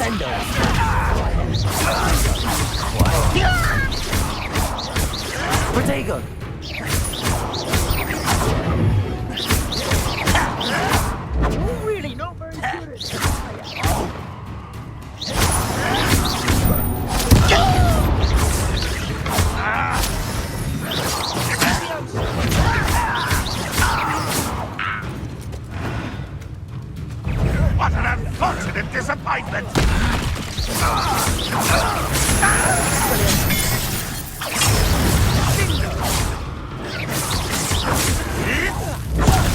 Descendo. Protego. Really not very good at fire. What an unfortunate disappointment!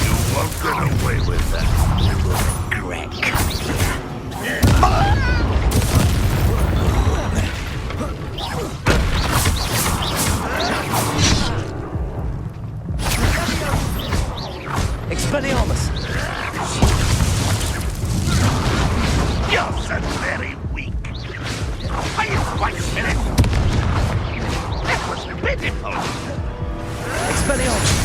You won't get away with that. You will regret coming here. Expelliarmus. You're so very weak. Are you quite finished? That was pitiful. Expelliarmus.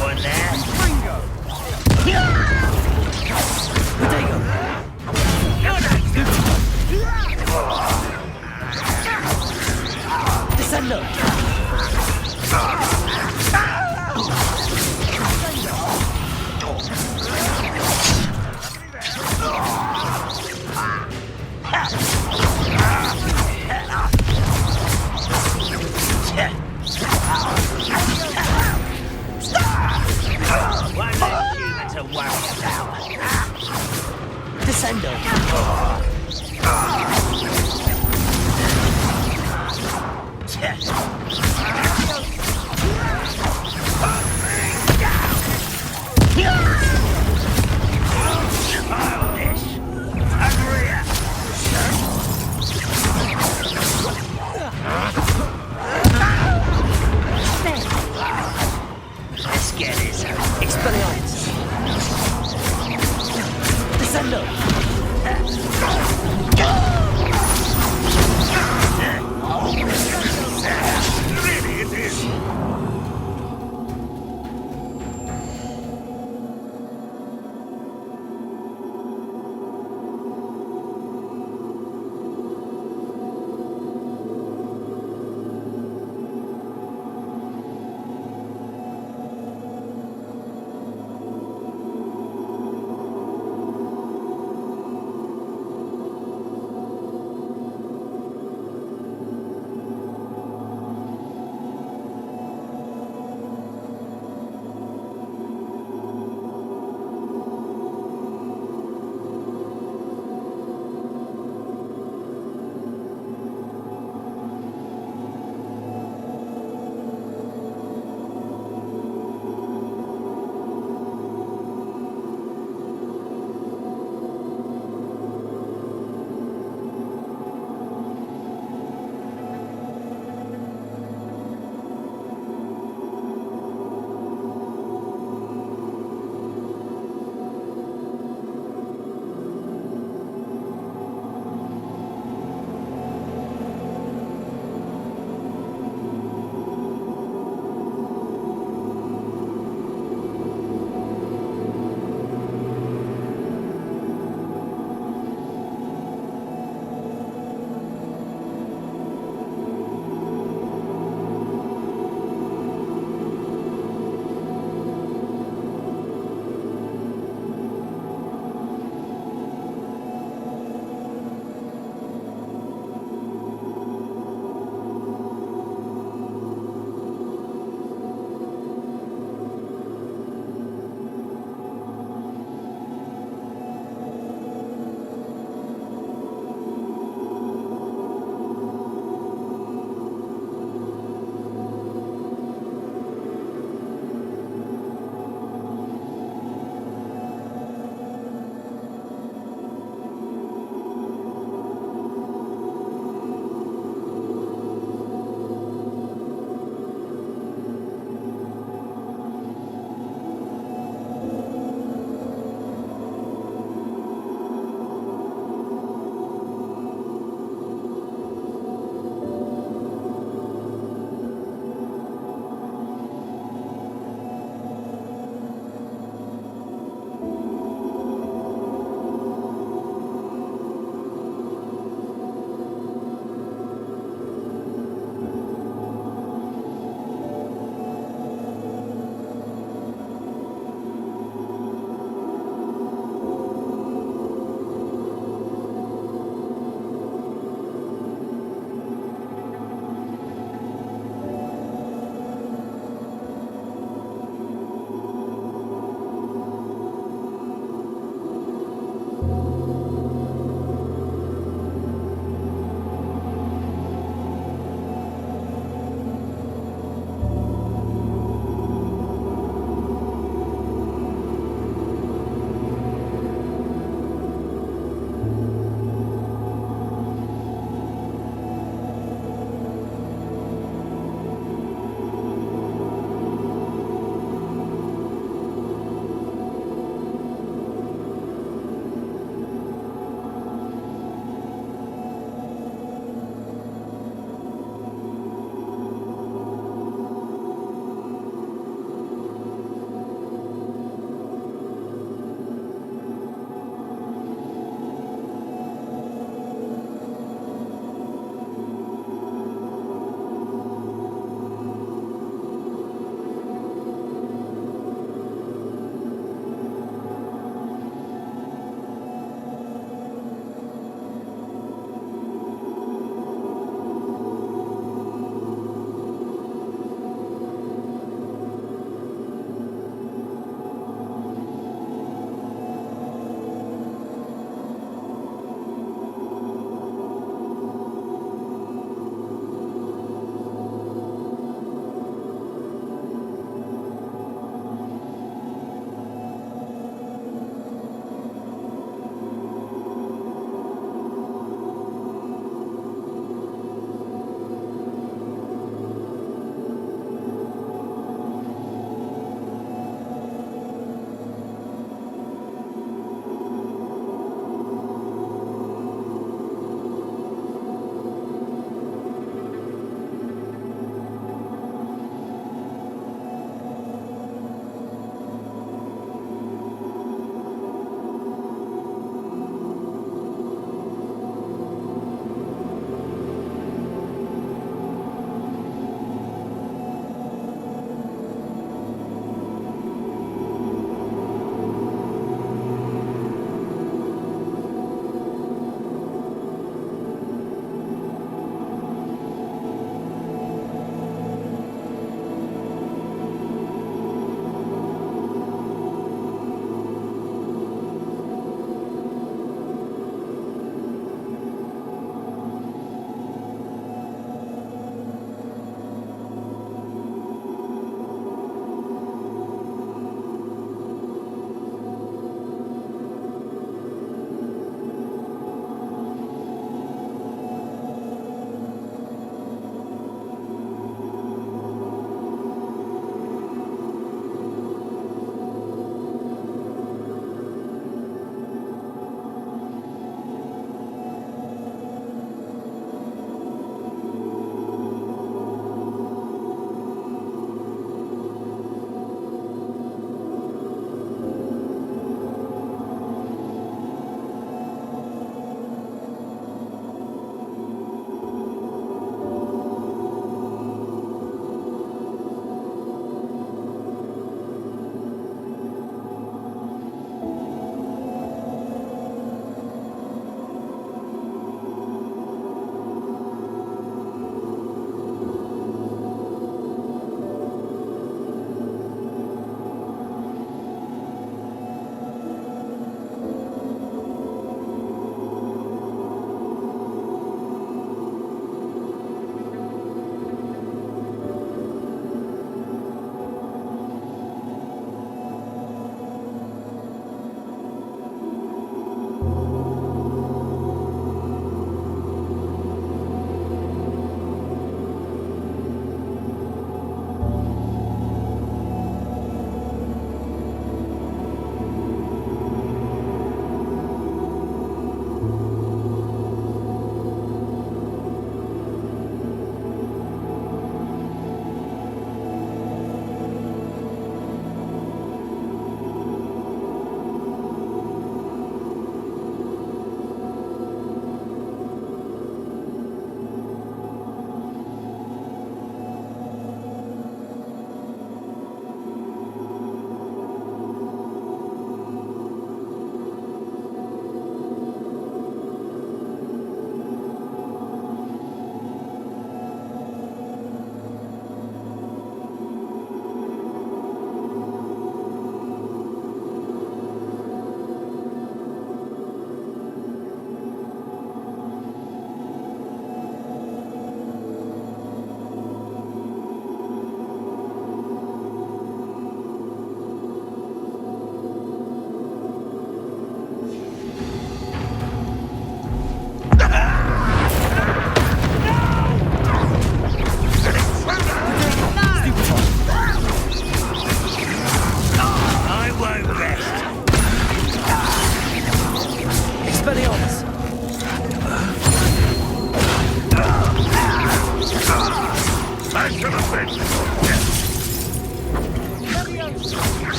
One there. Protego. Descendo. One less human to worry about. Descendo. Childish. Unreal. Let's get this. Expelliarmus. Descendo. Really, it is.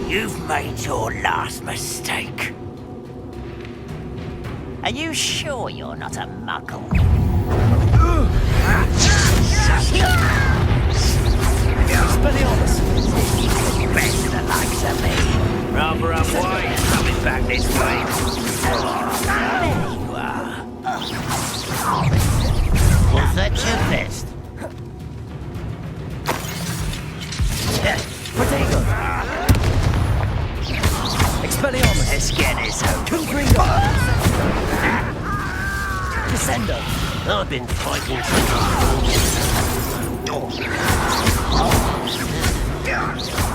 You've made your last mistake. Are you sure you're not a muggle? Expelliarmus! Best the likes of me. Rather unwise coming back this way. There you are. Was that your best? Protego! Expelliarmus! Let's get this over. Confringo! Descendo! I've been fighting for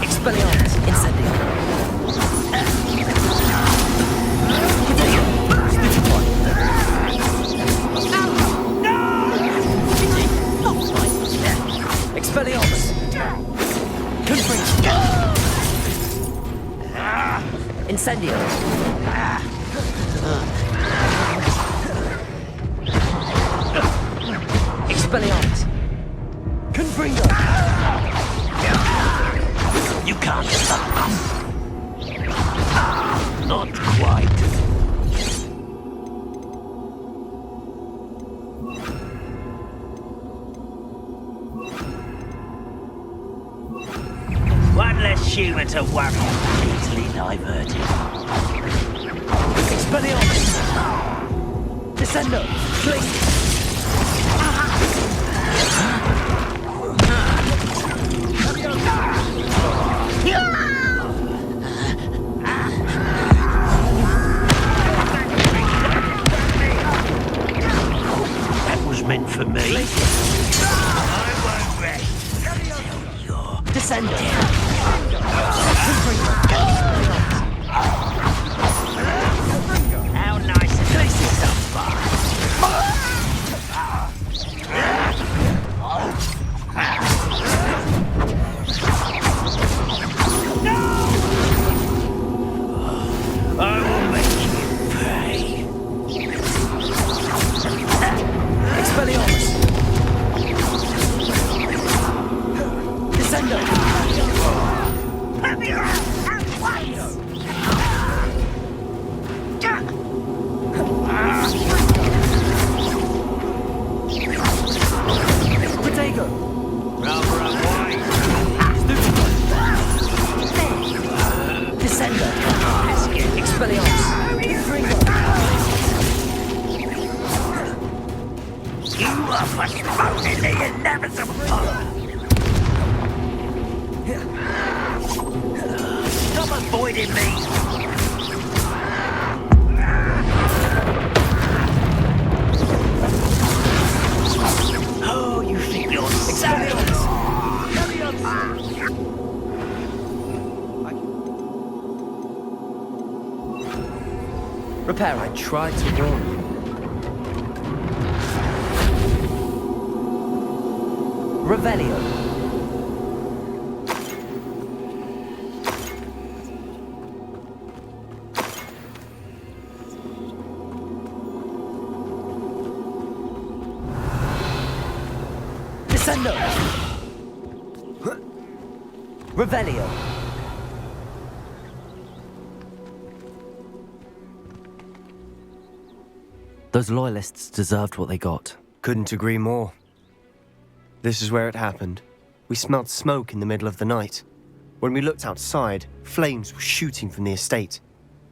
Expelliarmus! Incendio! Protego! Stupefy! Expelliarmus! Confringo! Incendio! Expelliarmus! Confringo! You can't stop us. Not quite. One less human to worry. Easily diverted. Expelliarmus! Descendo! Fling! That was meant for me. I won't rest until you're Descendo! How nice is this so far? I will make you pay. Expelliarmus! Descendo! Protego! Rather unwise. Descendo! Expelliarmus! Confringo! You are postponing the inevitable. Stop avoiding me. Oh, you think you're Expelliarmus! Repair, I tried to warn you. Revelio. Descendo. Revelio. Those loyalists deserved what they got. Couldn't agree more. This is where it happened. We smelled smoke in the middle of the night. When we looked outside, flames were shooting from the estate.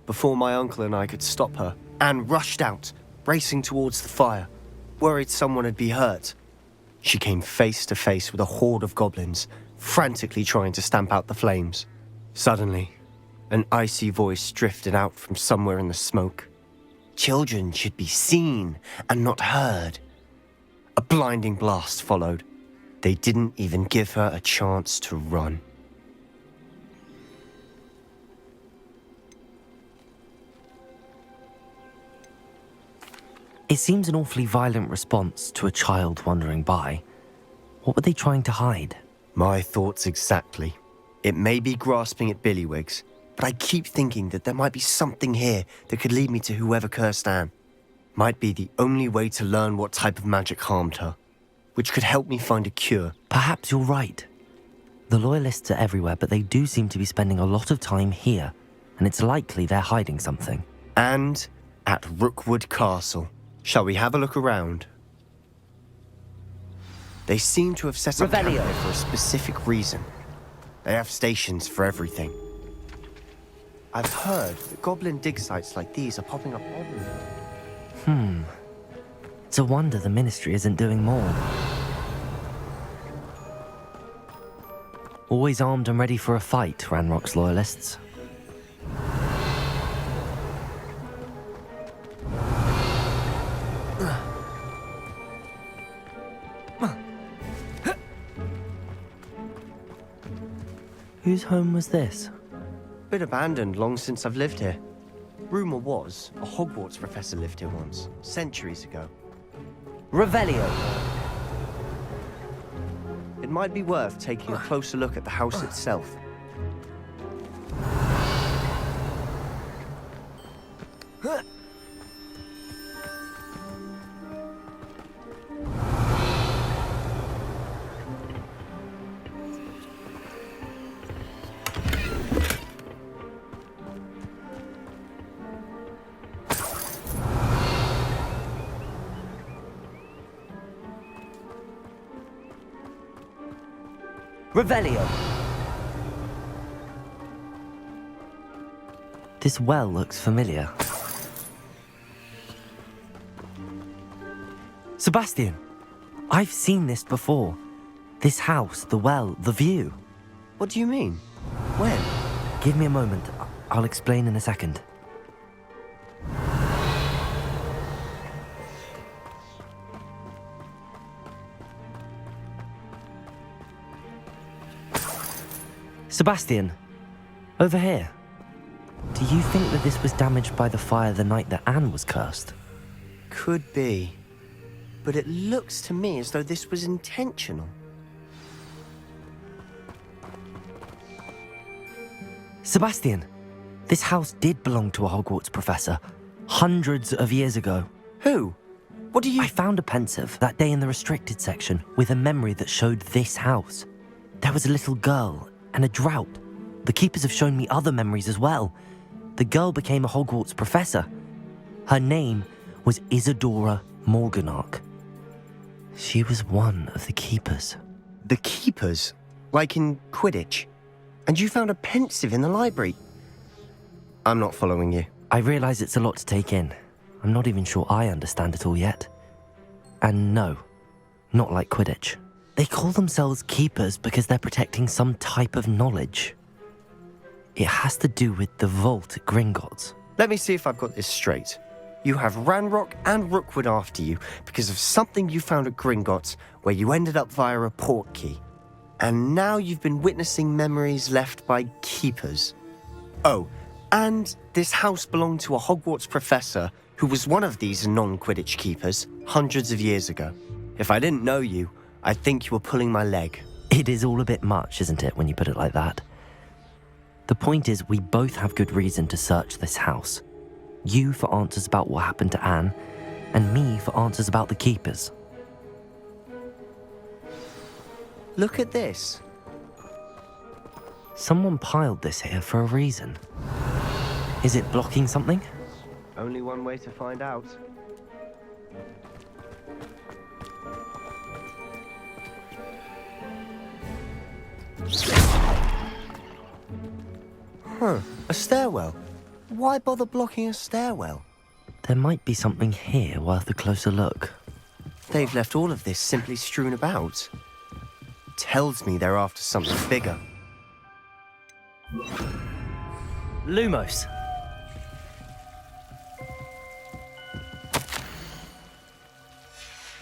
Before my uncle and I could stop her, Anne rushed out, racing towards the fire, worried someone had been hurt. She came face to face with a horde of goblins, frantically trying to stamp out the flames. Suddenly, an icy voice drifted out from somewhere in the smoke. Children should be seen and not heard. A blinding blast followed. They didn't even give her a chance to run. It seems an awfully violent response to a child wandering by. What were they trying to hide? My thoughts exactly. It may be grasping at Billywigs, but I keep thinking that there might be something here that could lead me to whoever cursed Anne. Might be the only way to learn what type of magic harmed her, which could help me find a cure. Perhaps you're right. The Loyalists are everywhere, but they do seem to be spending a lot of time here, and it's likely they're hiding something. And at Rookwood Castle. Shall we have a look around? They seem to have set up camp Revelio. here for a specific reason. They have stations for everything. I've heard that goblin dig sites like these are popping up everywhere. It's a wonder the Ministry isn't doing more. Always armed and ready for a fight, Ranrock's Loyalists. Whose home was this? Been abandoned long since I've lived here. Rumour was a Hogwarts professor lived here once, centuries ago. Revelio. It might be worth taking a closer look at the house itself. Revelio. This well looks familiar. Sebastian! I've seen this before. This house, the well, the view. What do you mean? When? Give me a moment. I'll explain in a second. Sebastian, over here. Do you think that this was damaged by the fire the night that Anne was cursed? Could be. But it looks to me as though this was intentional. Sebastian, this house did belong to a Hogwarts professor, hundreds of years ago. Who? What do you... I found a pensive that day in the restricted section with a memory that showed this house. There was a little girl and a drought. The keepers have shown me other memories as well. The girl became a Hogwarts professor. Her name was Isadora Morganach. She was one of the keepers. The keepers? Like in Quidditch? And you found a pensive in the library? I'm not following you. I realize it's a lot to take in. I'm not even sure I understand it all yet. And no, not like Quidditch. They call themselves keepers because they're protecting some type of knowledge. It has to do with the vault at Gringotts. Let me see if I've got this straight. You have Ranrock and Rookwood after you because of something you found at Gringotts where you ended up via a port key. And now you've been witnessing memories left by keepers. Oh, and this house belonged to a Hogwarts professor who was one of these non-Quidditch keepers hundreds of years ago. If I didn't know you, I'd think you were pulling my leg. It is all a bit much, isn't it, when you put it like that? The point is, we both have good reason to search this house. You for answers about what happened to Anne, and me for answers about the keepers. Look at this. Someone piled this here for a reason. Is it blocking something? Only one way to find out. A stairwell. Why bother blocking a stairwell? There might be something here worth a closer look. They've left all of this simply strewn about. Tells me they're after something bigger. Lumos!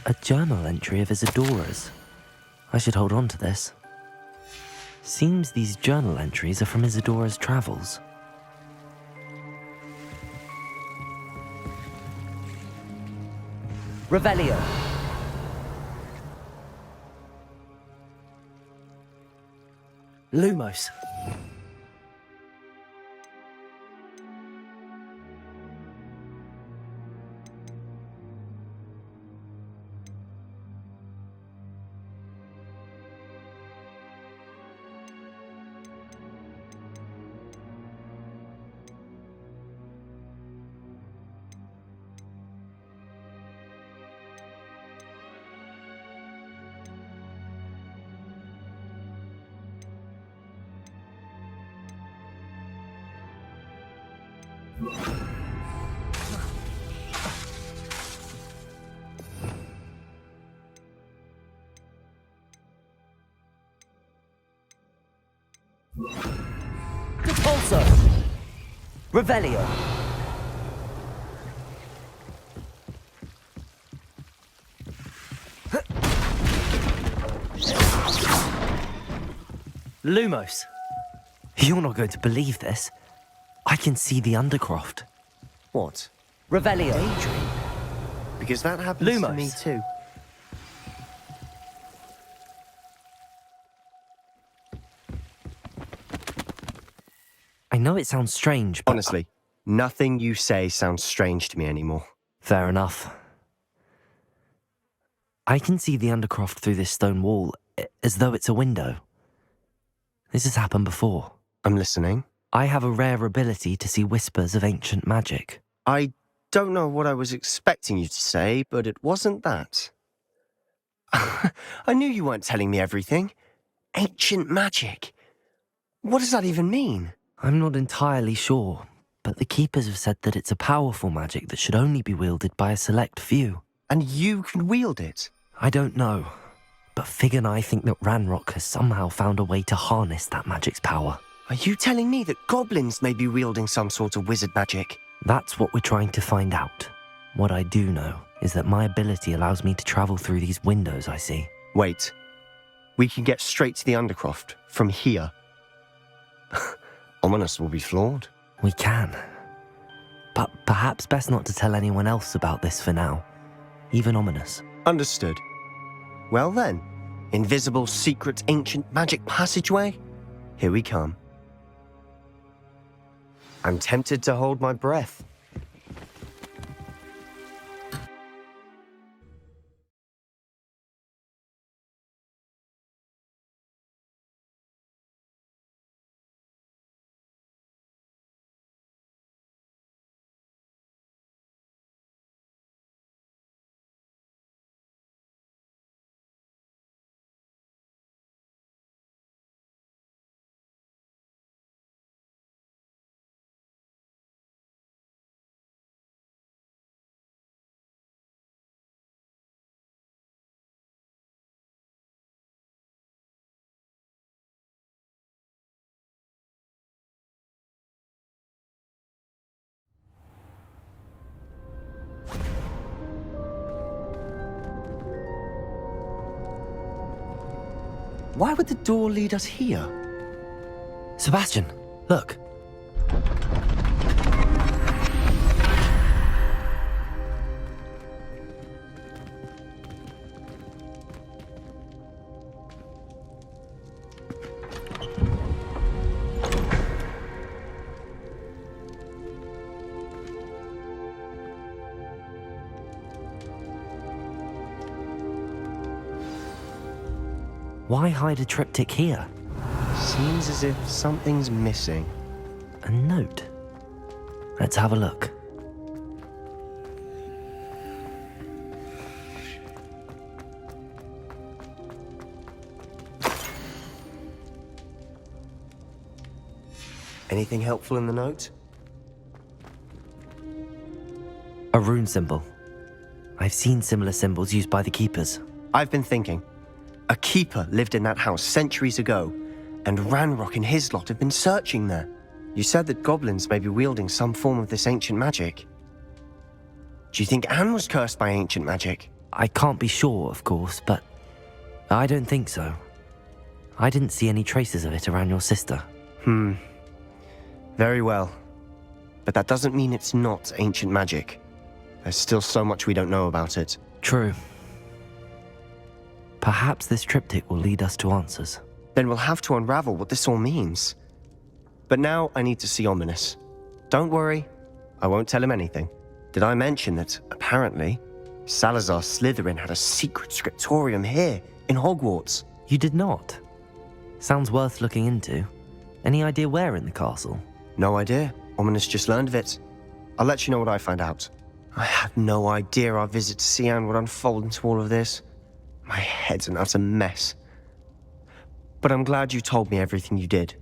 A journal entry of Isadora's. I should hold on to this. Seems these journal entries are from Isadora's travels. Revelio. Lumos! Repulso! Revelio! Lumos! You're not going to believe this. I can see the Undercroft. What? Revelio! Daydream? Because that happens to Lumos. me too. I know it sounds strange, but... Honestly, nothing you say sounds strange to me anymore. Fair enough. I can see the Undercroft through this stone wall, as though it's a window. This has happened before. I'm listening. I have a rare ability to see whispers of ancient magic. I don't know what I was expecting you to say, but it wasn't that. I knew you weren't telling me everything. Ancient magic. What does that even mean? I'm not entirely sure, but the Keepers have said that it's a powerful magic that should only be wielded by a select few. And you can wield it? I don't know, but Fig and I think that Ranrock has somehow found a way to harness that magic's power. Are you telling me that goblins may be wielding some sort of wizard magic? That's what we're trying to find out. What I do know is that my ability allows me to travel through these windows I see. Wait. We can get straight to the Undercroft from here. Ominous will be floored. We can. But perhaps best not to tell anyone else about this for now. Even Ominous. Understood. Well then, invisible, secret, ancient magic passageway? Here we come. I'm tempted to hold my breath. Why would the door lead us here? Sebastian, look. Why hide a triptych here? Seems as if something's missing. A note. Let's have a look. Anything helpful in the note? A rune symbol. I've seen similar symbols used by the Keepers. I've been thinking. A keeper lived in that house centuries ago, and Ranrock and his lot have been searching there. You said that goblins may be wielding some form of this ancient magic. Do you think Anne was cursed by ancient magic? I can't be sure, of course, but I don't think so. I didn't see any traces of it around your sister. Very well. But that doesn't mean it's not ancient magic. There's still so much we don't know about it. True. Perhaps this triptych will lead us to answers. Then we'll have to unravel what this all means. But now I need to see Ominous. Don't worry, I won't tell him anything. Did I mention that, apparently, Salazar Slytherin had a secret scriptorium here, in Hogwarts? You did not? Sounds worth looking into. Any idea where in the castle? No idea. Ominous just learned of it. I'll let you know what I find out. I had no idea our visit to Cian would unfold into all of this. My head's an utter mess. But I'm glad you told me everything you did.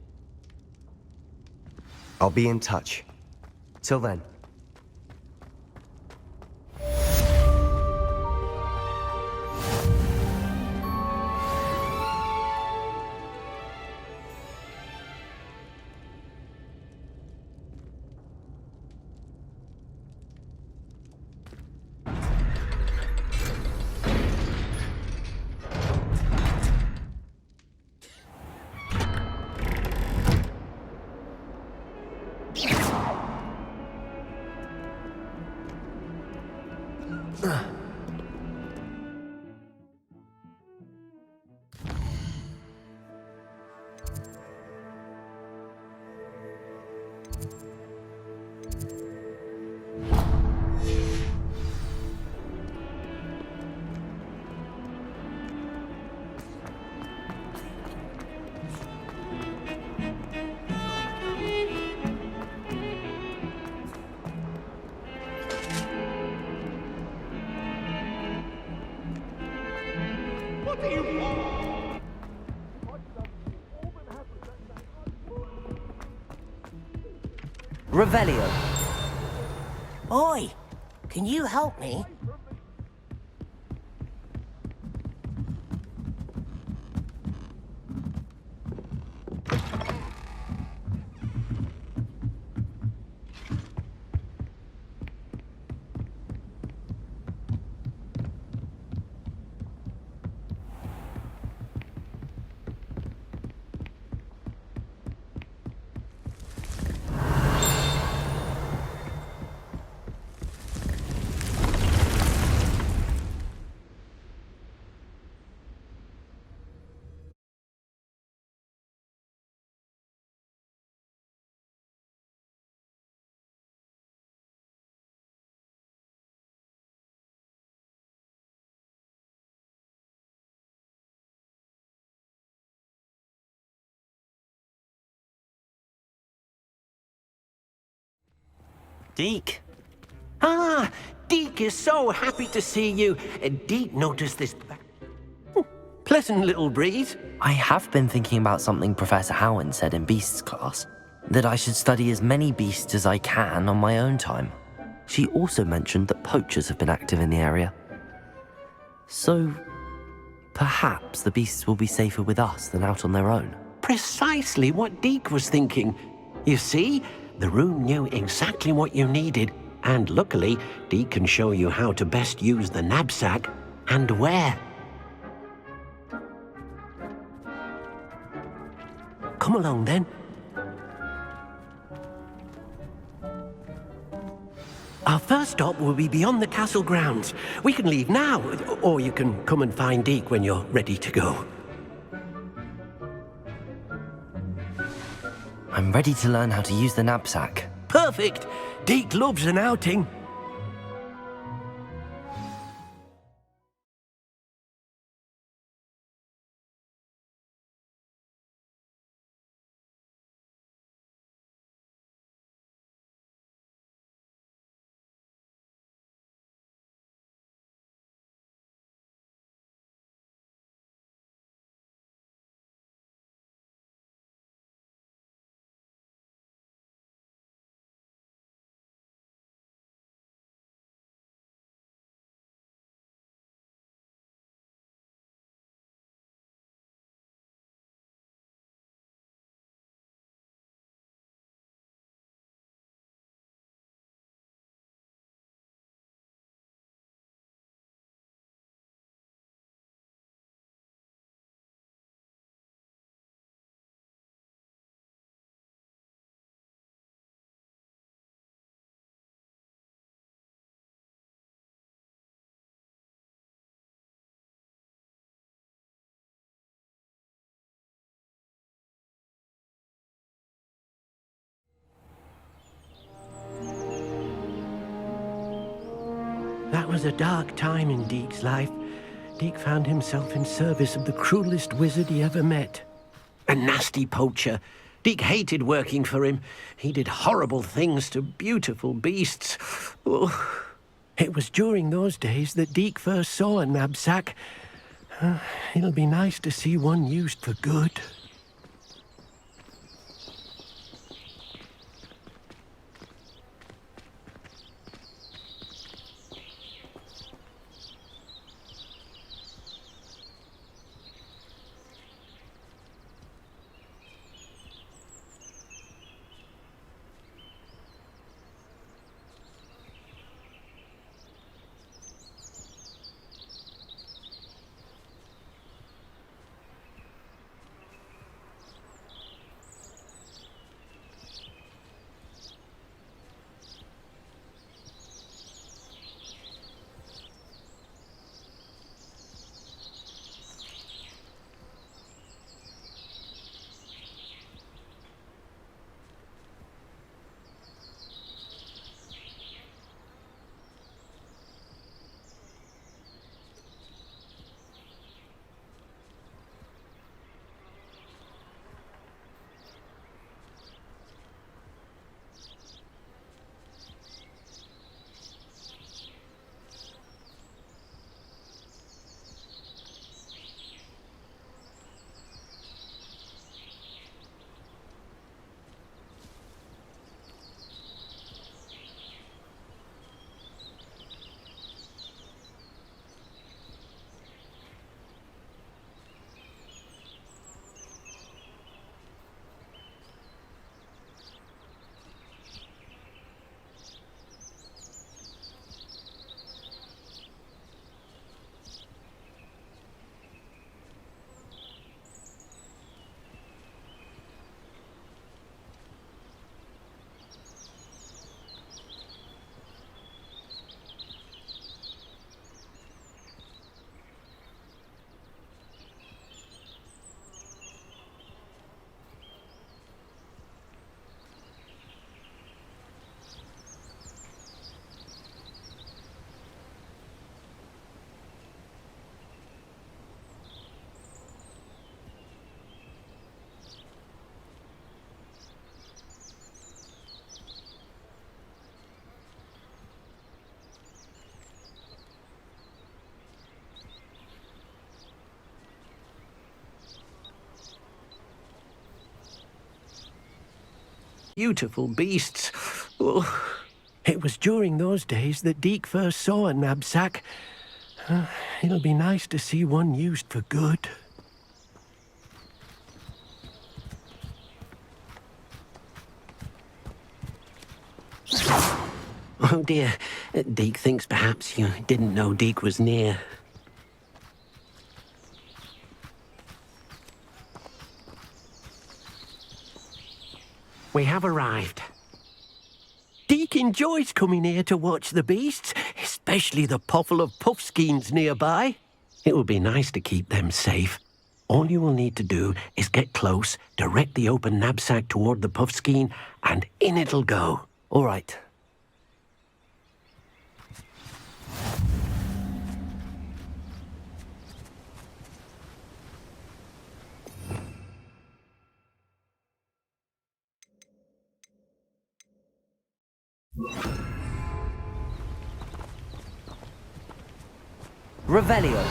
I'll be in touch. Till then. Revelio. Oi, can you help me? Deke! Ah, Deke is so happy to see you. Deke noticed this pleasant little breeze. I have been thinking about something Professor Howard said in Beasts class, that I should study as many beasts as I can on my own time. She also mentioned that poachers have been active in the area. So, perhaps the beasts will be safer with us than out on their own. Precisely what Deke was thinking. You see, the room knew exactly what you needed, and luckily, Deke can show you how to best use the knapsack and where. Come along then. Our first stop will be beyond the castle grounds. We can leave now, or you can come and find Deke when you're ready to go. I'm ready to learn how to use the knapsack. Perfect! Deke loves an outing. That was a dark time in Deke's life. Deke found himself in service of the cruelest wizard he ever met. A nasty poacher. Deke hated working for him. He did horrible things to beautiful beasts. Oh. It was during those days that Deke first saw a knapsack. It'll be nice to see one used for good. beautiful beasts. Oh, it was during those days that Deke first saw a knapsack. It'll be nice to see one used for good. Oh dear, Deke thinks perhaps you didn't know Deke was near. We have arrived. Deke enjoys coming here to watch the beasts, especially the potful of puffskeins nearby. It would be nice to keep them safe. All you will need to do is get close, direct the open knapsack toward the puffskein, and in it'll go. All right. Revelio.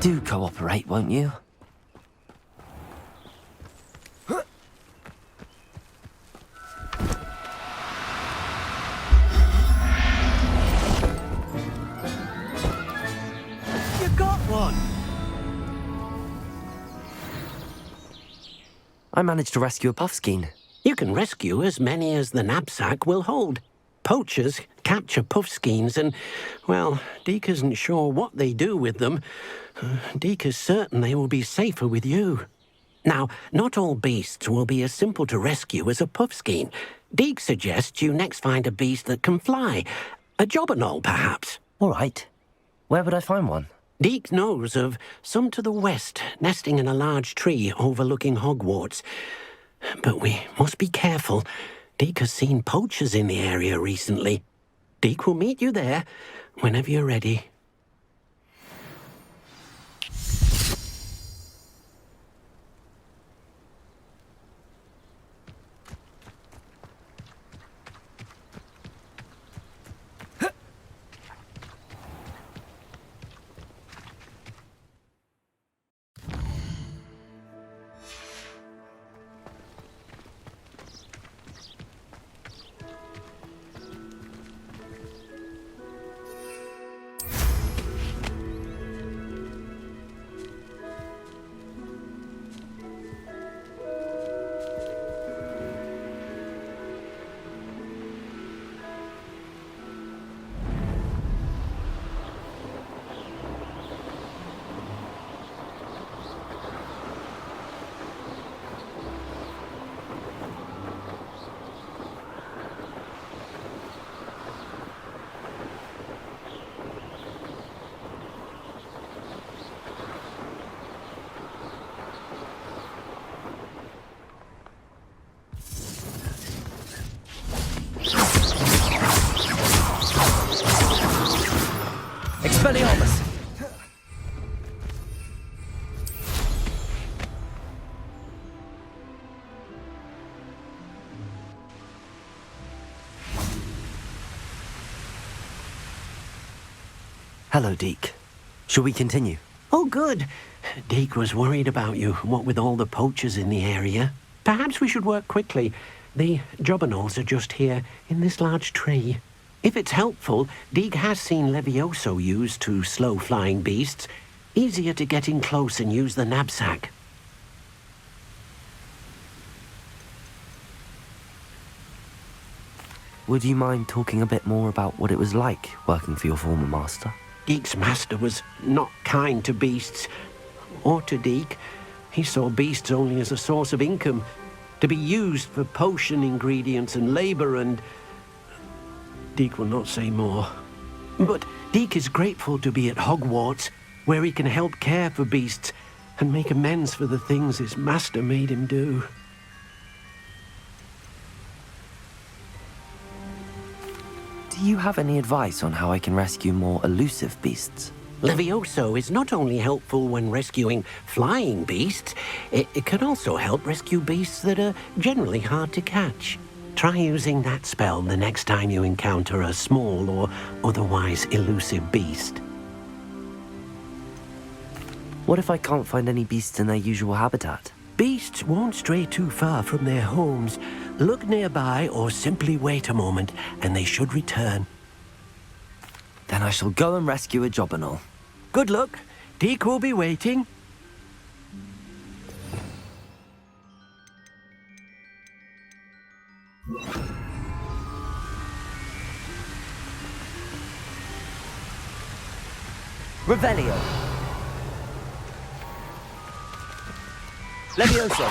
Do cooperate, won't you? You got one! I managed to rescue a puffskein. You can rescue as many as the knapsack will hold. Poachers capture puffskeins and, well, Deke isn't sure what they do with them. Deke is certain they will be safer with you. Now, not all beasts will be as simple to rescue as a puffskein. Deke suggests you next find a beast that can fly. A jobberknoll, perhaps. All right. Where would I find one? Deke knows of some to the west, nesting in a large tree overlooking Hogwarts. But we must be careful. Deke has seen poachers in the area recently. Deke will meet you there whenever you're ready. Expelliarmus! Hello, Deke. Shall we continue? Oh, good. Deke was worried about you, what with all the poachers in the area. Perhaps we should work quickly. The jobberknolls are just here, in this large tree. If it's helpful, Deke has seen Levioso used to slow flying beasts. Easier to get in close and use the knapsack. Would you mind talking a bit more about what it was like working for your former master? Deke's master was not kind to beasts, or to Deke. He saw beasts only as a source of income, to be used for potion ingredients and labor, and Deke will not say more. But Deke is grateful to be at Hogwarts, where he can help care for beasts and make amends for the things his master made him do. Do you have any advice on how I can rescue more elusive beasts? Levioso is not only helpful when rescuing flying beasts, it can also help rescue beasts that are generally hard to catch. Try using that spell the next time you encounter a small or otherwise elusive beast. What if I can't find any beasts in their usual habitat? Beasts won't stray too far from their homes. Look nearby or simply wait a moment, and they should return. Then I shall go and rescue a Jobberknoll. Good luck. Deke will be waiting. Revelio. Levioso.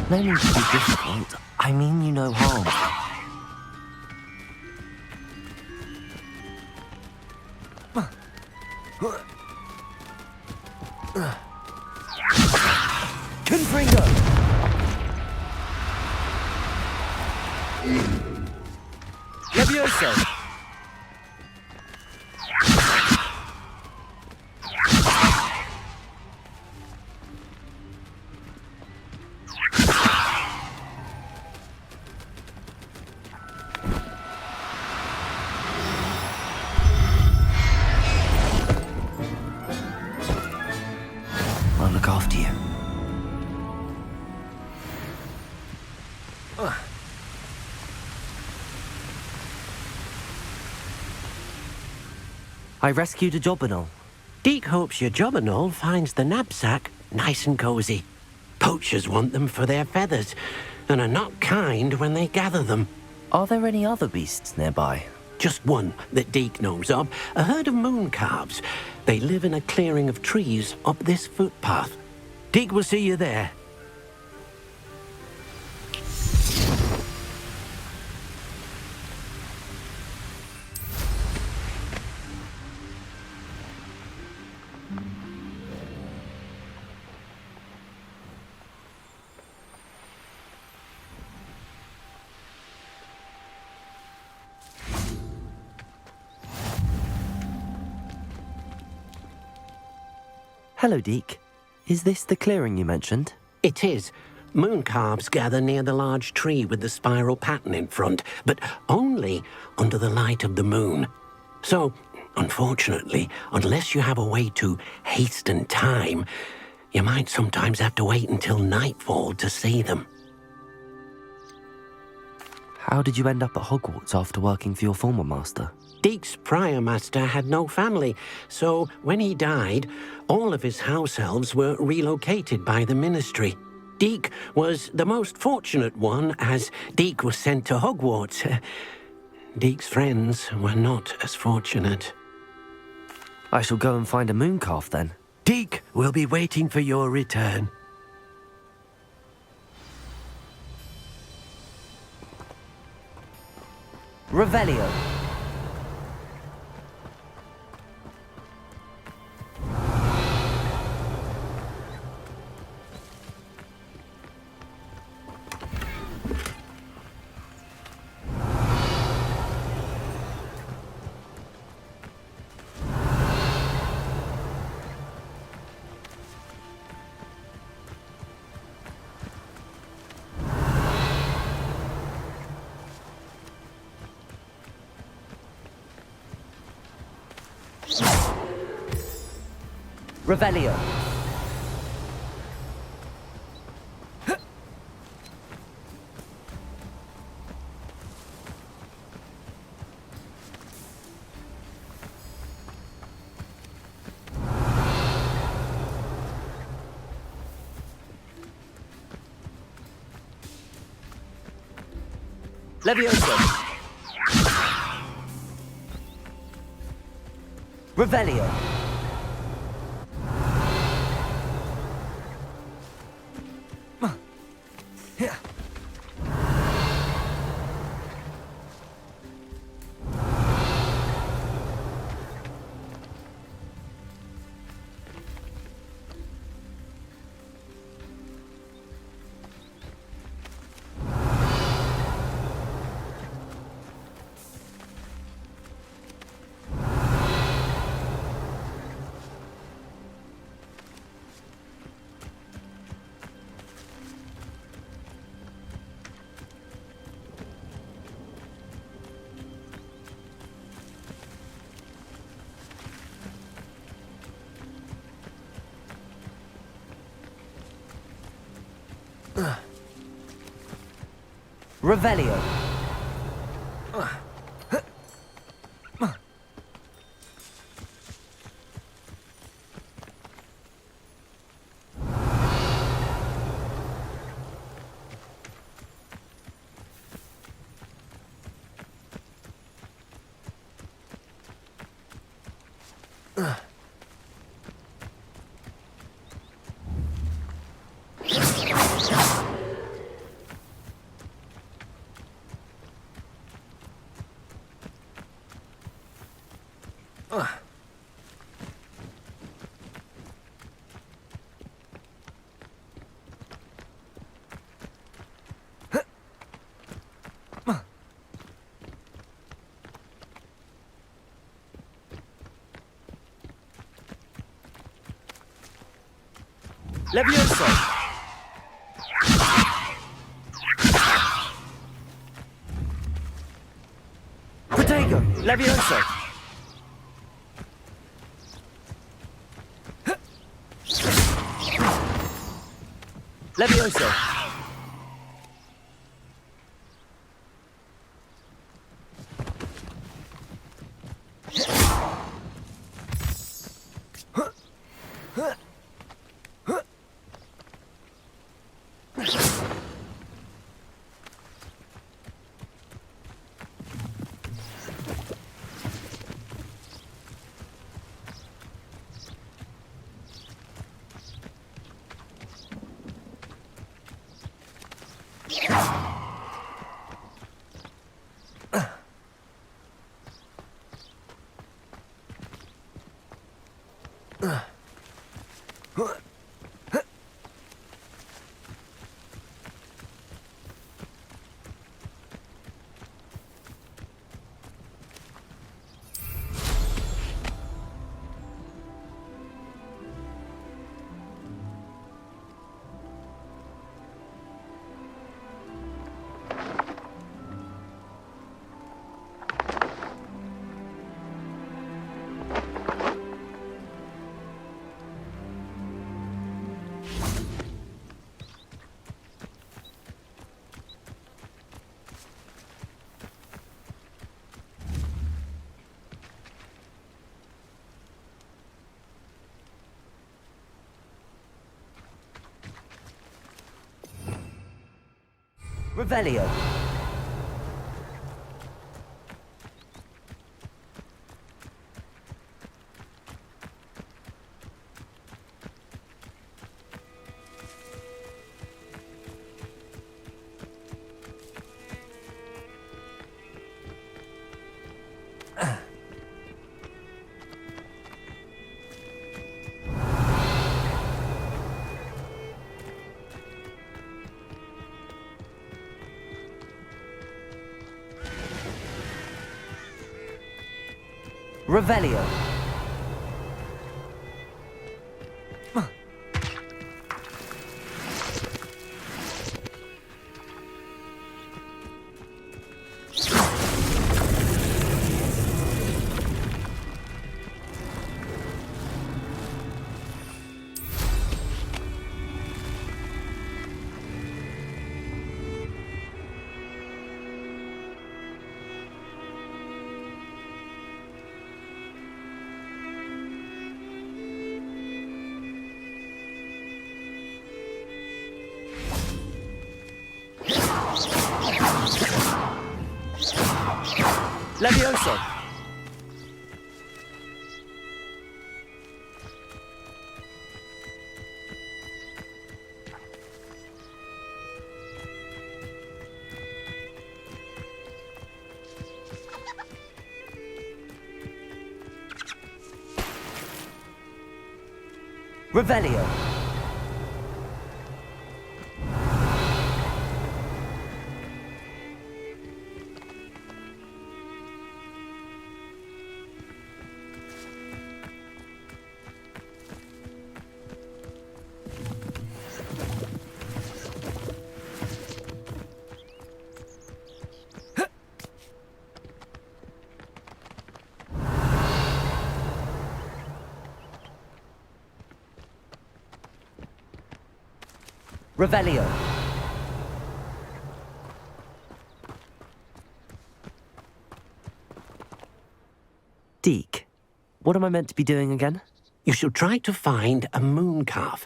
No need to be difficult. I mean you no harm. Confringo. Levioso. I'll look after you. I rescued a Jobberknoll. Deke hopes your Jobberknoll finds the knapsack nice and cozy. Poachers want them for their feathers, and are not kind when they gather them. Are there any other beasts nearby? Just one that Deke knows of, a herd of moon calves. They live in a clearing of trees up this footpath. Deke will see you there. Hello, Deke. Is this the clearing you mentioned? It is. Moon calves gather near the large tree with the spiral pattern in front, but only under the light of the moon. So, unfortunately, unless you have a way to hasten time, you might sometimes have to wait until nightfall to see them. How did you end up at Hogwarts after working for your former master? Deke's prior master had no family, so when he died, all of his house elves were relocated by the ministry. Deke was the most fortunate one, as Deke was sent to Hogwarts. Deke's friends were not as fortunate. I shall go and find a mooncalf then. Deke will be waiting for your return. Revelio. Revelio. Levioso. Revelio. Revelio. Levioso. Protego. Levioso. Levioso. Revelio. Revelio. Levioso. Revelio. Revelio. Deke, what am I meant to be doing again? You should try to find a moon calf.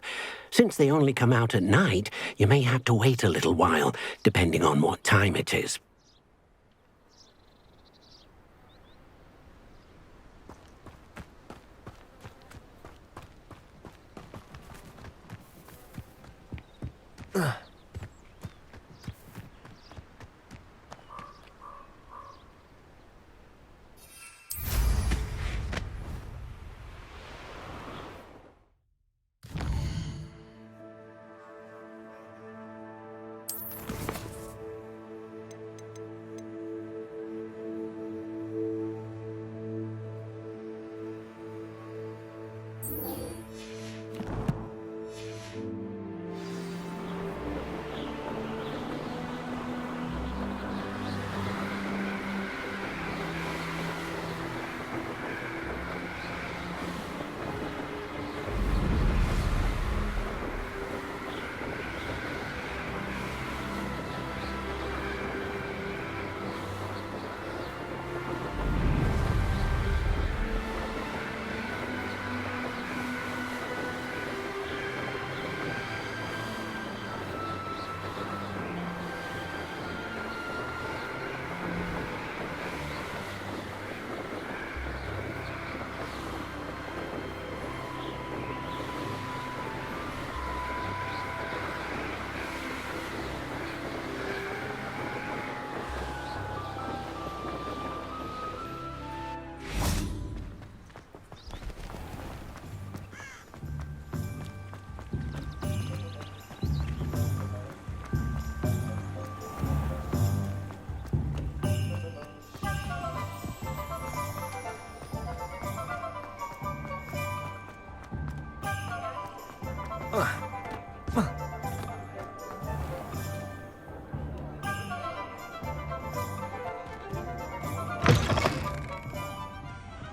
Since they only come out at night, you may have to wait a little while, depending on what time it is.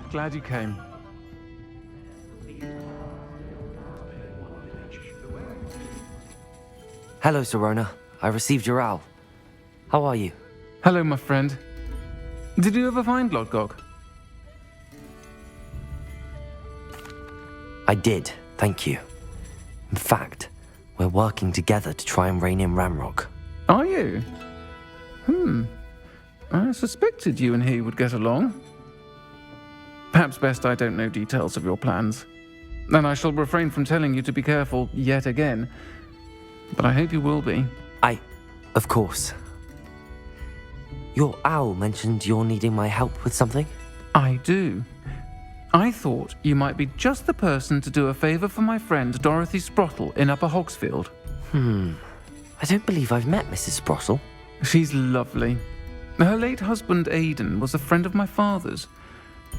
Glad you came. Hello, Serona. I received your owl. How are you? Hello, my friend. Did you ever find Lodgok? I did, thank you. In fact, we're working together to try and rein in Ramrock. Are you? I suspected you and he would get along. Perhaps best I don't know details of your plans. And I shall refrain from telling you to be careful yet again. But I hope you will be. Of course. Your owl mentioned you're needing my help with something? I do. I thought you might be just the person to do a favour for my friend Dorothy Sprottle in Upper Hogsfield. I don't believe I've met Mrs. Sprottle. She's lovely. Her late husband Aidan was a friend of my father's.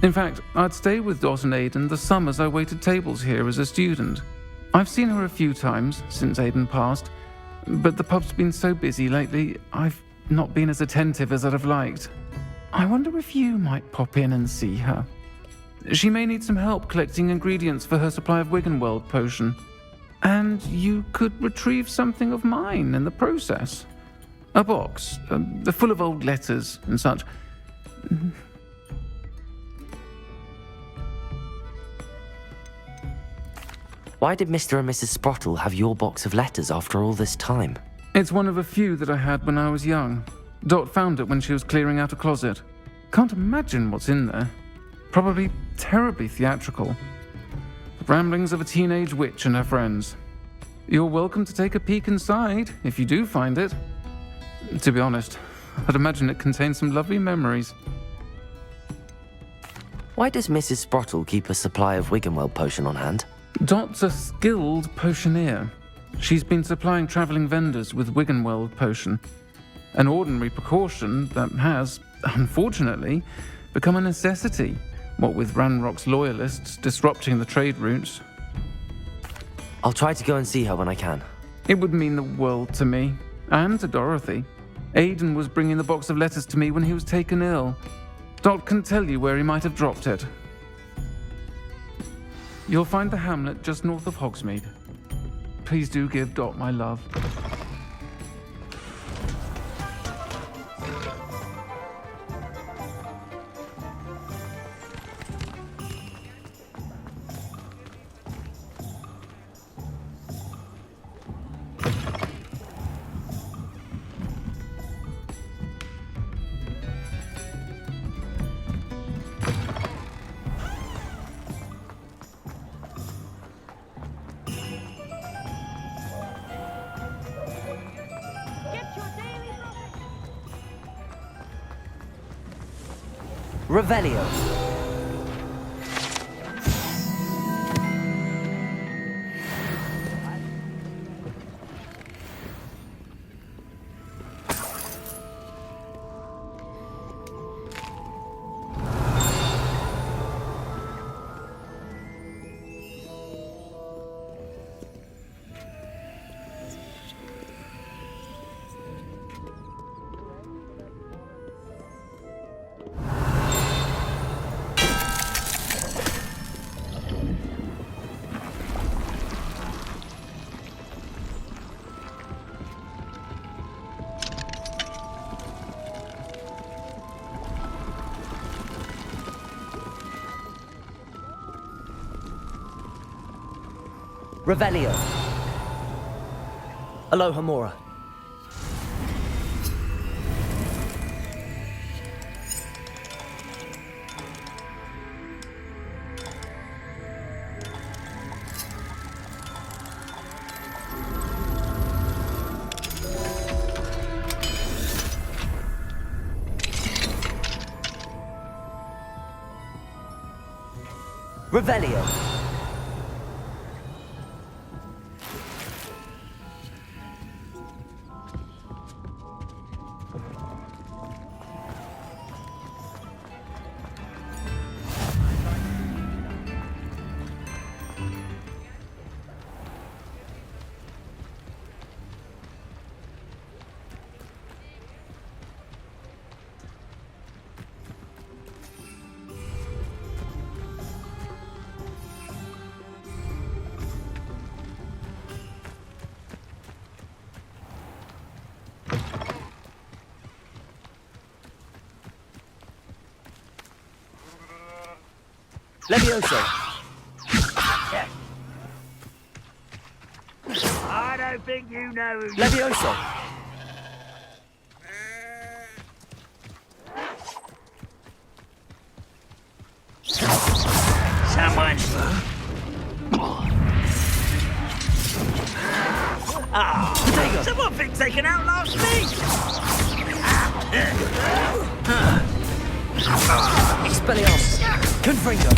In fact, I'd stay with Dot and Aidan the summers I waited tables here as a student. I've seen her a few times since Aidan passed, but the pub's been so busy lately, I've not been as attentive as I'd have liked. I wonder if you might pop in and see her. She may need some help collecting ingredients for her supply of Wiggenweld potion. And you could retrieve something of mine in the process. A box, full of old letters and such. Why did Mr. and Mrs. Sprottle have your box of letters after all this time? It's one of a few that I had when I was young. Dot found it when she was clearing out a closet. Can't imagine what's in there. Probably terribly theatrical. The ramblings of a teenage witch and her friends. You're welcome to take a peek inside, if you do find it. To be honest, I'd imagine it contains some lovely memories. Why does Mrs. Sprottle keep a supply of Wiggenweld potion on hand? Dot's a skilled potioneer. She's been supplying travelling vendors with Wiggenweld potion. An ordinary precaution that has, unfortunately, become a necessity, what with Ranrock's loyalists disrupting the trade routes. I'll try to go and see her when I can. It would mean the world to me, and to Dorothy. Aidan was bringing the box of letters to me when he was taken ill. Dot can tell you where he might have dropped it. You'll find the hamlet just north of Hogsmeade. Please do give Dot my love. Revelio. Revelio. Alohomora. Revelio. Levioso. I don't think you know who Levioso. someone. Potato. Someone thinks they can outlast me. Expelliarmus. Confringo.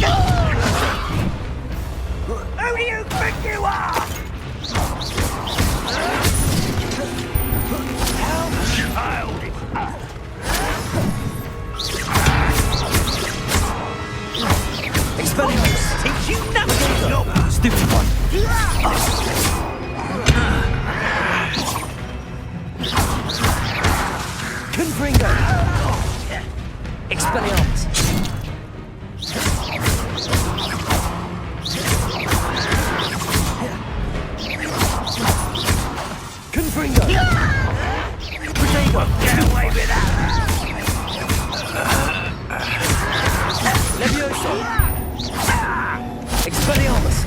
Who do you think you are? Child. Expelliarmus. Teach you nothing. No. Stupid one. Confringo. Expelliarmus. Confringo. Potato. Get away with that. Levioso. Expelliarmus.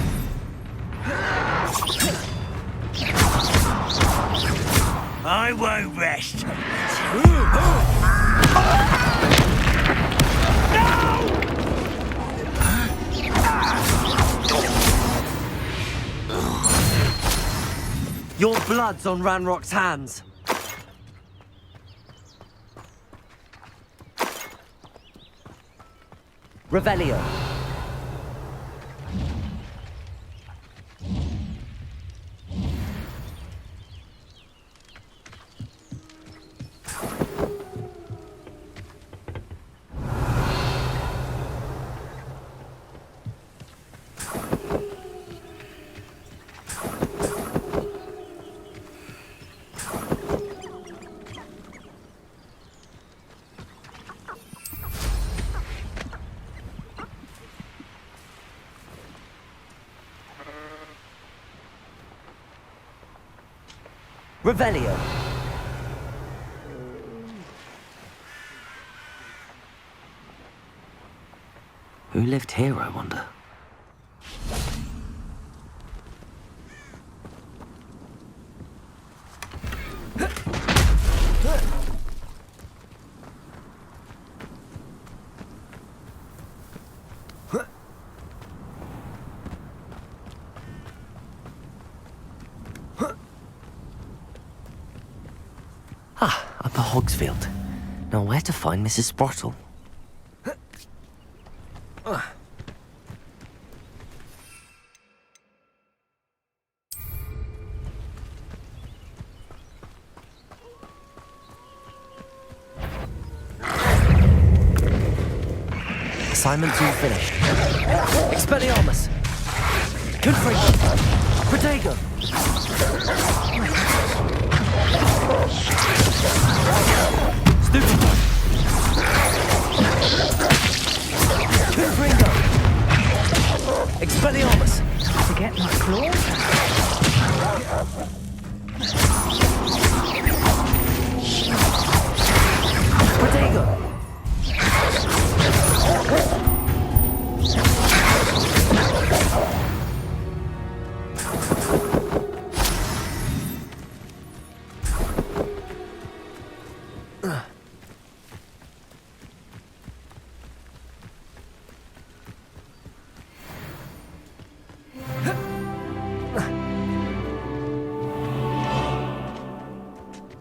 I won't rest. Your blood's on Ranrock's hands. Revelio. Revelio. Who lived here, I wonder? Upper Hogsfield. Now where to find Mrs. Sprottle? Assignment's all finished. Expelliarmus! Confringo! Protego! Stupendo! Confringo! Expelliarmus! To get my claws out. Protego!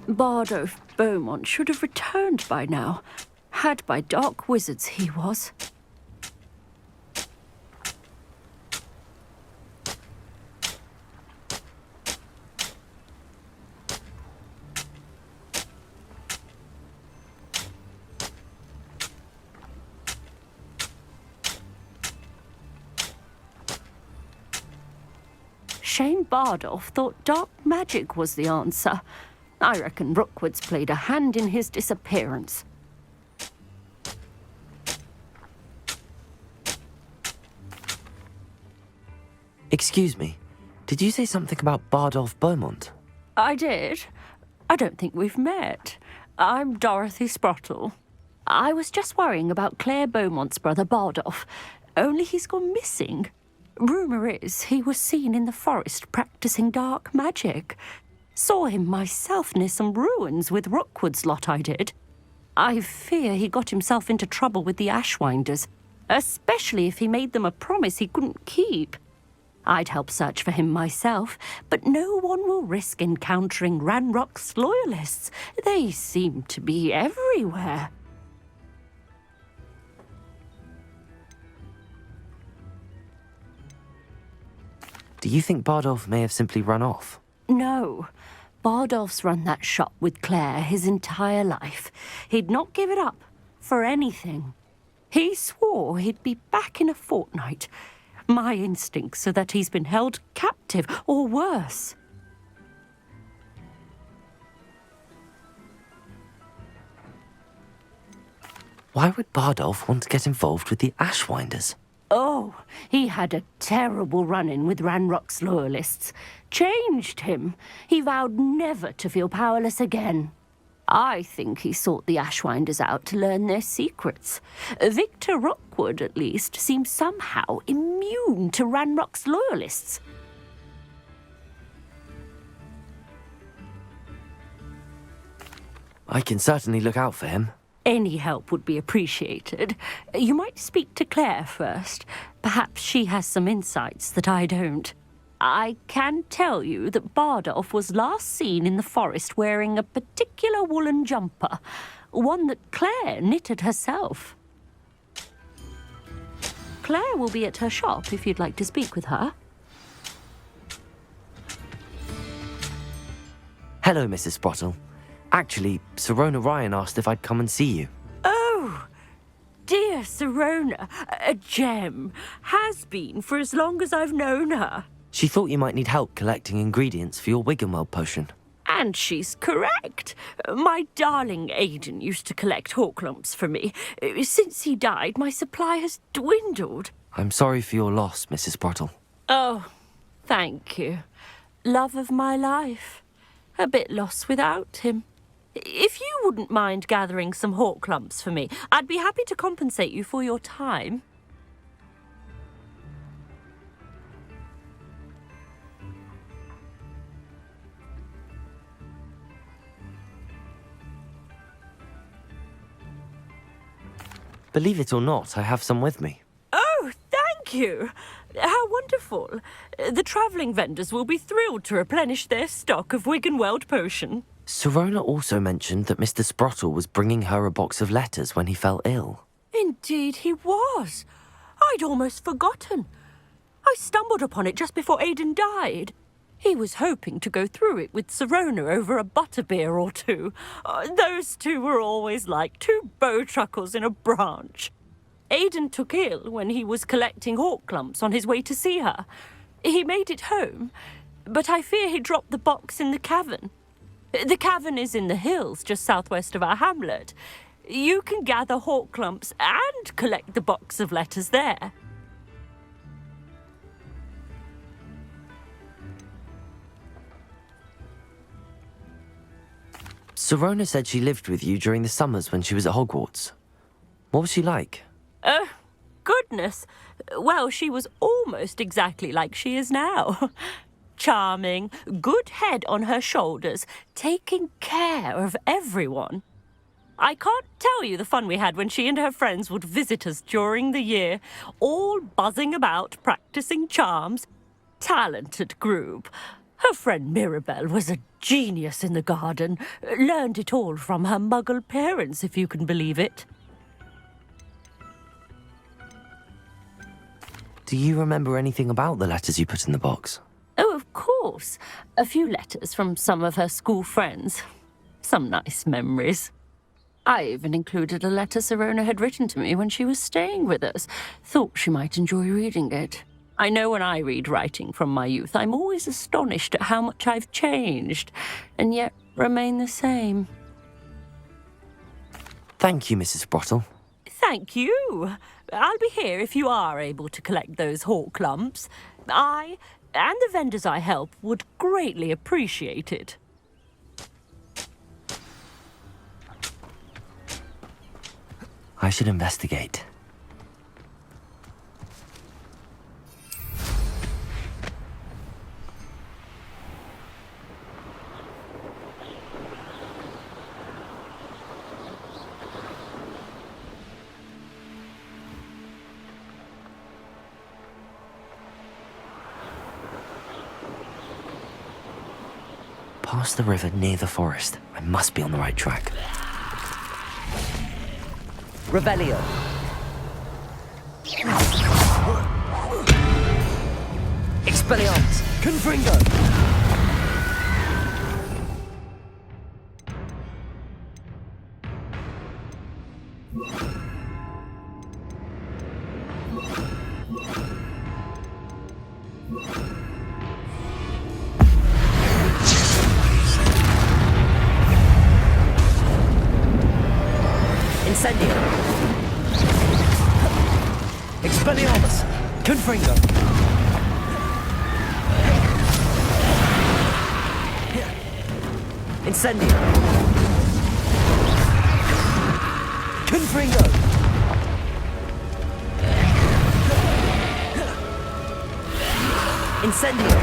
Bardolph Beaumont should have returned by now. Had by dark wizards he was. Shane Bardolph thought dark magic was the answer. I reckon Rookwood's played a hand in his disappearance. Excuse me, did you say something about Bardolph Beaumont? I did. I don't think we've met. I'm Dorothy Sprottle. I was just worrying about Claire Beaumont's brother Bardolph, only he's gone missing. Rumour is he was seen in the forest practicing dark magic. Saw him myself near some ruins with Rookwood's lot I did. I fear he got himself into trouble with the Ashwinders, especially if he made them a promise he couldn't keep. I'd help search for him myself, but no one will risk encountering Ranrock's loyalists. They seem to be everywhere. Do you think Bardolph may have simply run off? No. Bardolph's run that shop with Claire his entire life. He'd not give it up for anything. He swore he'd be back in a fortnight. My instincts are that he's been held captive, or worse. Why would Bardolph want to get involved with the Ashwinders? Oh, he had a terrible run-in with Ranrock's loyalists. Changed him. He vowed never to feel powerless again. I think he sought the Ashwinders out to learn their secrets. Victor Rookwood, at least, seems somehow immune to Ranrock's loyalists. I can certainly look out for him. Any help would be appreciated. You might speak to Claire first. Perhaps she has some insights that I don't. I can tell you that Bardolph was last seen in the forest wearing a particular woolen jumper, one that Claire knitted herself. Claire will be at her shop if you'd like to speak with her. Hello, Mrs. Sprottle. Actually, Sirona Ryan asked if I'd come and see you. Oh, dear Sirona, a gem. Has been for as long as I've known her. She thought you might need help collecting ingredients for your Wiggenweld potion. And she's correct. My darling Aidan used to collect hawklumps for me. Since he died, my supply has dwindled. I'm sorry for your loss, Mrs. Sprottle. Oh, thank you. Love of my life. A bit lost without him. If you wouldn't mind gathering some hawklumps for me, I'd be happy to compensate you for your time. Believe it or not, I have some with me. Oh, thank you. How wonderful. The travelling vendors will be thrilled to replenish their stock of Wiggenweld potion. Sirona also mentioned that Mr. Sprottle was bringing her a box of letters when he fell ill. Indeed he was. I'd almost forgotten. I stumbled upon it just before Aidan died. He was hoping to go through it with Sirona over a butterbeer or two. Those two were always like two bowtruckles in a branch. Aidan took ill when he was collecting hawk clumps on his way to see her. He made it home, but I fear he dropped the box in the cavern. The cavern is in the hills just southwest of our hamlet. You can gather hawk clumps and collect the box of letters there. Sirona said she lived with you during the summers when she was at Hogwarts. What was she like? Goodness. Well, she was almost exactly like she is now. Charming, good head on her shoulders, taking care of everyone. I can't tell you the fun we had when she and her friends would visit us during the year, all buzzing about, practicing charms. Talented group. Her friend Mirabelle was a genius in the garden. Learned it all from her muggle parents, if you can believe it. Do you remember anything about the letters you put in the box? Oh, of course. A few letters from some of her school friends. Some nice memories. I even included a letter Sirona had written to me when she was staying with us. Thought she might enjoy reading it. I know when I read writing from my youth, I'm always astonished at how much I've changed, and yet remain the same. Thank you, Mrs. Sprottle. Thank you. I'll be here if you are able to collect those hawk clumps. I, and the vendors I help, would greatly appreciate it. I should investigate. Past the river near the forest. I must be on the right track. Revelio. Expelliarmus. Confringo. Incendio. Expelliarmus. Confringo. Incendio. Confringo. Incendio.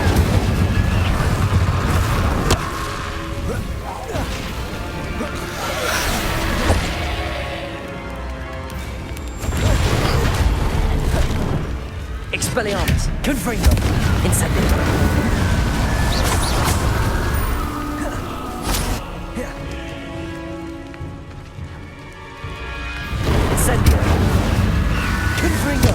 Expelliarmus. Confringo. Incendio. Incendio. Confringo.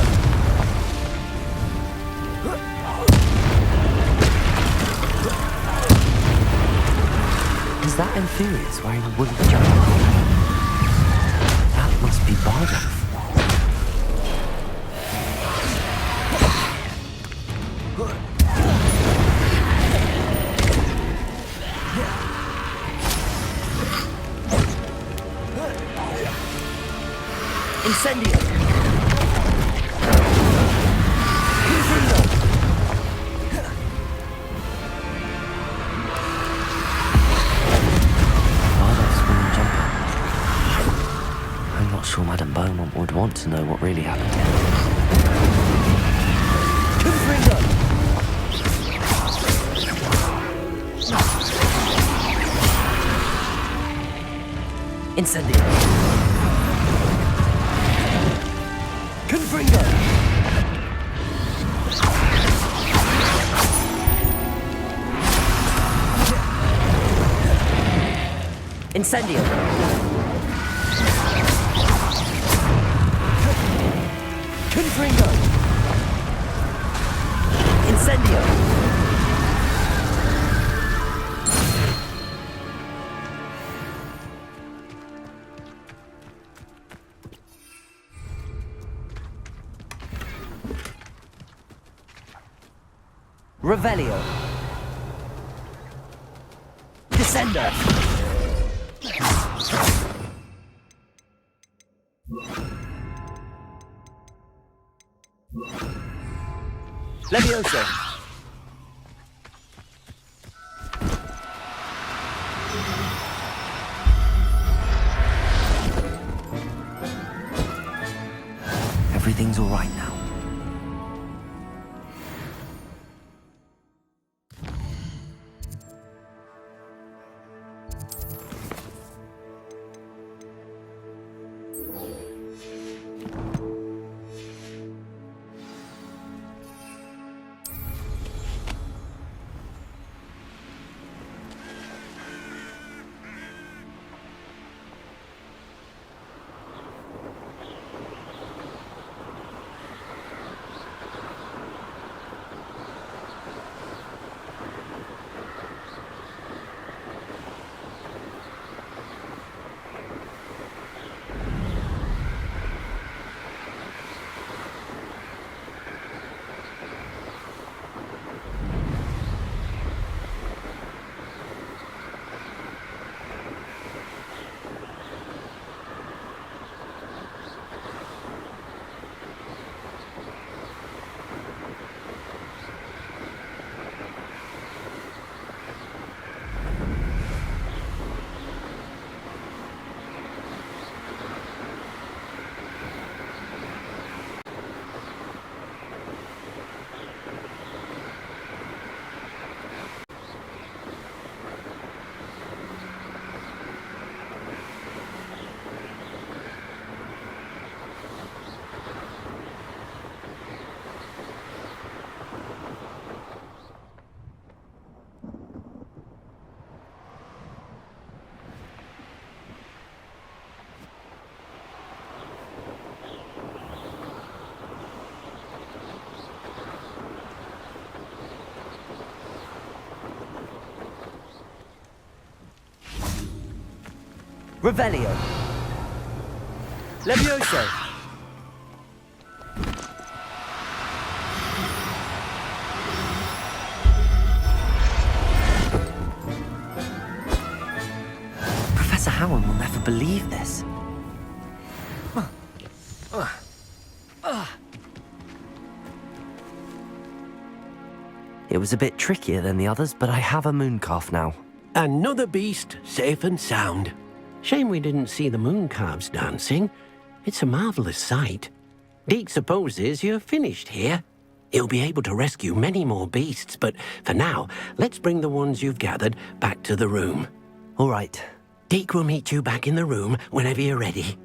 Is that Amphibious wearing a wooden jumper? That must be Bardolph. Incendio. Confringo. Bardolph's wooden jumper. I'm not sure Madame Beaumont would want to know what really happened here. Confringo. Incendio. Confringo. Incendio. Confringo. Incendio. Revelio. Descendo. Levioso. Everything's all right now. Revelio. Levioso. Professor Howard will never believe this. It was a bit trickier than the others, but I have a moon calf now. Another beast, safe and sound. Shame we didn't see the moon calves dancing. It's a marvelous sight. Deke supposes you're finished here. He'll be able to rescue many more beasts, but for now, let's bring the ones you've gathered back to the room. All right. Deke will meet you back in the room whenever you're ready.